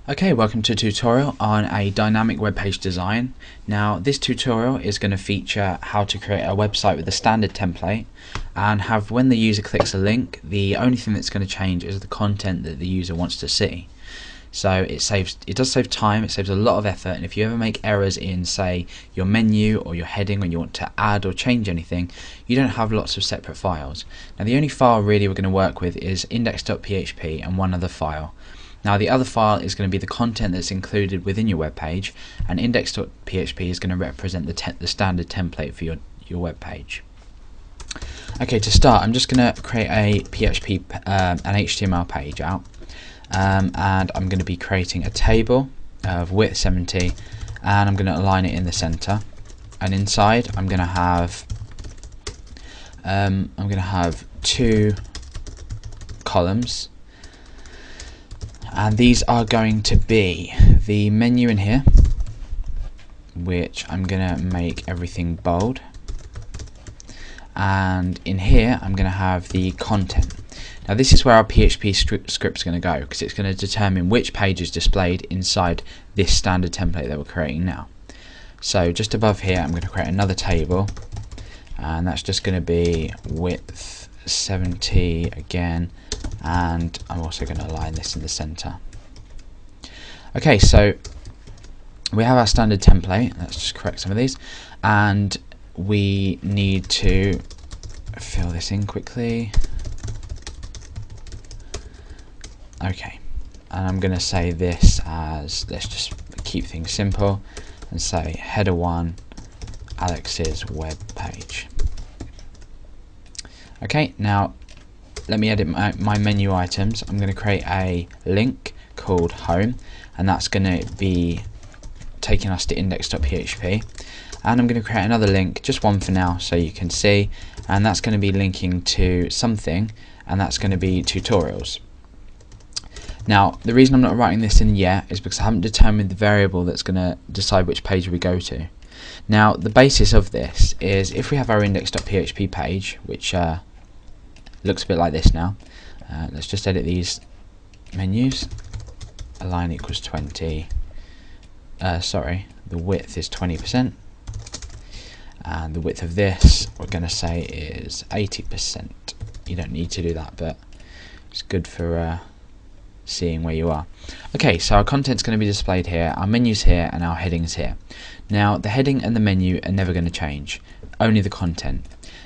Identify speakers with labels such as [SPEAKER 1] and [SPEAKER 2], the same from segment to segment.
[SPEAKER 1] Okay, welcome to a tutorial on a dynamic web page design. Now this tutorial is going to feature how to create a website with a standard template and have, when the user clicks a link, the only thing that's going to change is the content that the user wants to see. So it does save time, it saves a lot of effort, and if you ever make errors in, say, your menu or your heading when you want to add or change anything, you don't have lots of separate files. Now the only file really we're going to work with is index.php and one other file. Now the other file is going to be the content that's included within your web page, and index.php is going to represent the standard template for your web page. Okay, to start, I'm just going to create a PHP an HTML page out, and I'm going to be creating a table of width 70, and I'm going to align it in the center. And inside, I'm going to have two columns. And these are going to be the menu in here, which I'm going to make everything bold, and in here I'm going to have the content. Now this is where our PHP script is going to go, because it's going to determine which page is displayed inside this standard template that we're creating now. So just above here I'm going to create another table, and that's just going to be width 70 again, and I'm also going to align this in the center. Okay, so we have our standard template. Let's just correct some of these, and we need to fill this in quickly. Okay, and I'm going to say this as, let's just keep things simple and say header 1 Alex's web page. Okay, now let me edit my menu items. I'm going to create a link called home, and that's going to be taking us to index.php, and I'm going to create another link, just one for now so you can see, and that's going to be linking to something, and that's going to be tutorials. Now the reason I'm not writing this in yet is because I haven't determined the variable that's going to decide which page we go to. Now the basis of this is, if we have our index.php page, which looks a bit like this now. Let's just edit these menus. Align equals 20. Sorry, the width is 20%, and the width of this we're going to say is 80%. You don't need to do that, but it's good for seeing where you are. Okay, so our content's going to be displayed here, our menu's here, and our heading's here. Now the heading and the menu are never going to change, only the content.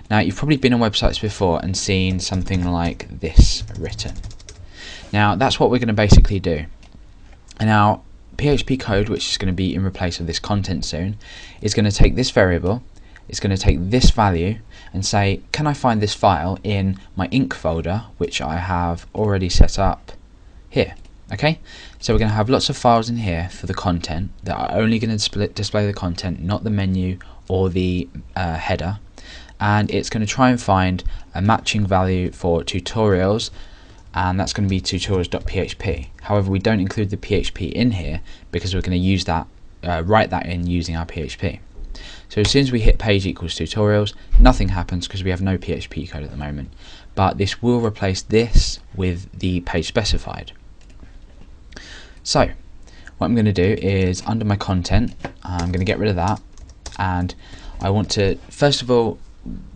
[SPEAKER 1] Now you've probably been on websites before and seen something like this written. Now that's what we're going to basically do. And our PHP code, which is going to be in replace of this content soon, is going to take this variable, it's going to take this value and say, can I find this file in my inc folder, which I have already set up here. Okay, so we're going to have lots of files in here for the content that are only going to display the content, not the menu or the header. And it's going to try and find a matching value for tutorials, and that's going to be tutorials.php. However, we don't include the PHP in here because we're going to use that, write that in using our PHP. So as soon as we hit page equals tutorials, nothing happens because we have no PHP code at the moment. But this will replace this with the page specified. So what I'm going to do is, under my content, I'm going to get rid of that, and I want to first of all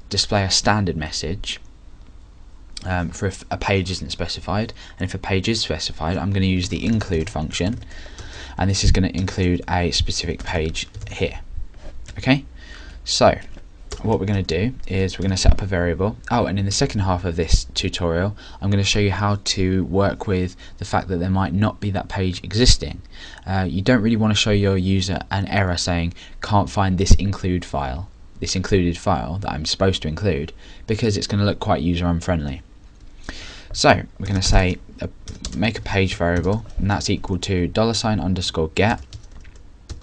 [SPEAKER 1] display a standard message for if a page isn't specified, and if a page is specified I'm going to use the include function, and this is going to include a specific page here. Okay, so what we're going to do is we're going to set up a variable. Oh, and in the second half of this tutorial I'm going to show you how to work with the fact that there might not be that page existing. You don't really want to show your user an error saying can't find this included file that I'm supposed to include, because it's going to look quite user unfriendly. So we're going to say make a page variable, and that's equal to $_get,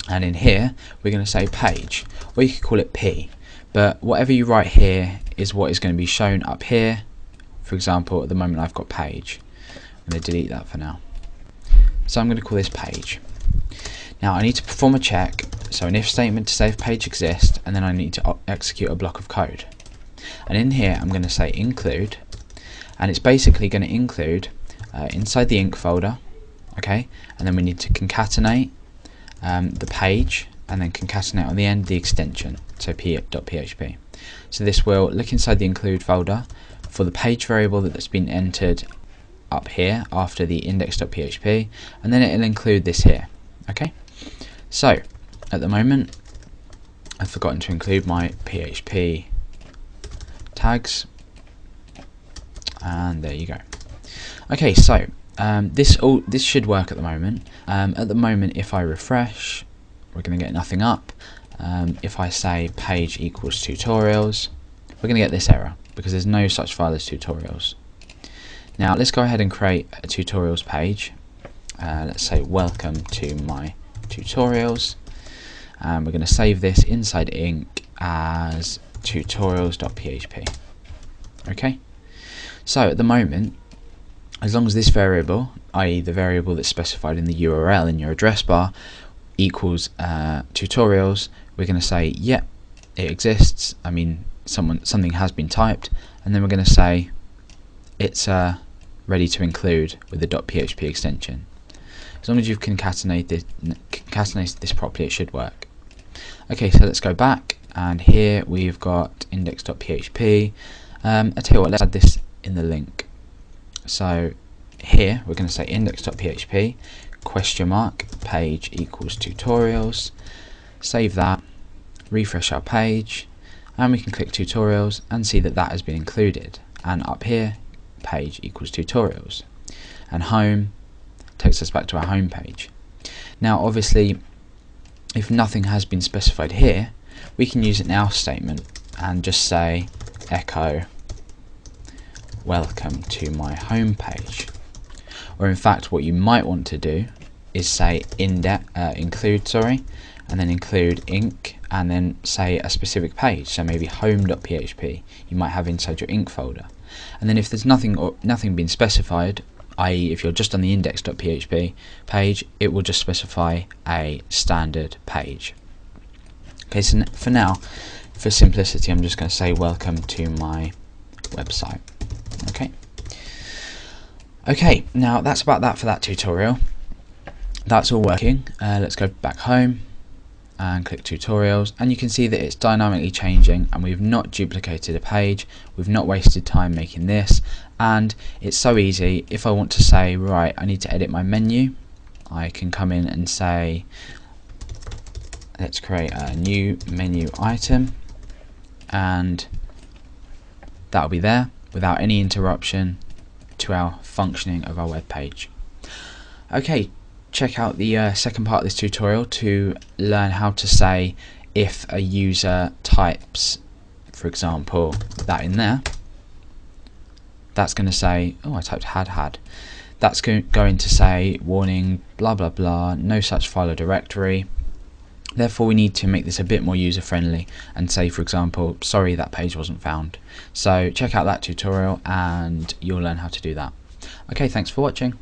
[SPEAKER 1] and in here we're going to say page, or you could call it P, but whatever you write here is what is going to be shown up here. For example, at the moment I've got page. I'm going to delete that for now. So I'm going to call this page. Now I need to perform a check, so an if statement to say if page exists, and then I need to execute a block of code. And in here I'm going to say include, and it's basically going to include inside the inc folder Okay, and then we need to concatenate the page, and then concatenate on the end the extension, so p.php. So this will look inside the include folder for the page variable that's been entered up here after the index.php, and then it'll include this here. Okay, so at the moment I've forgotten to include my PHP tags, and there you go. Okay, so this should work at the moment. At the moment, if I refresh, we're going to get nothing up. If I say page equals tutorials, we're going to get this error because there's no such file as tutorials. Now let's go ahead and create a tutorials page. Let's say welcome to my tutorials, and we're going to save this inside Ink as tutorials.php. Okay, so at the moment, as long as this variable, i.e. the variable that's specified in the URL in your address bar, equals tutorials, we're going to say yep, it exists. I mean, something has been typed, and then we're going to say it's ready to include with the .php extension. As long as you've concatenated this properly, it should work. Okay, so let's go back, and here we've got index.php. I tell you what, let's add this in the link. So here we're going to say index.php page equals tutorials, save that, refresh our page, and we can click tutorials and see that that has been included. And up here, page equals tutorials, and home takes us back to our home page. Now obviously, if nothing has been specified here, we can use an else statement and just say echo welcome to my home page. Or in fact, what you might want to do is say include, and then include ink, and then say a specific page, so maybe home.php you might have inside your ink folder. And then if there's nothing been specified, i.e. if you're just on the index.php page, it will just specify a standard page. Okay, so for now, for simplicity, I'm just going to say welcome to my website. Okay, now that's about that for that tutorial. That's all working. Let's go back home and click tutorials, and you can see that it's dynamically changing, and we've not duplicated a page, we've not wasted time making this, and it's so easy. If I want to say, right, I need to edit my menu, I can come in and say, let's create a new menu item, and that'll be there without any interruption to our functioning of our web page. Okay, check out the second part of this tutorial to learn how to say if a user types, for example, that in there, that's going to say, oh, I typed had. That's going to say warning, blah blah blah, no such file or directory. Therefore we need to make this a bit more user friendly and say, for example, sorry, that page wasn't found. So check out that tutorial and you'll learn how to do that. Okay, thanks for watching.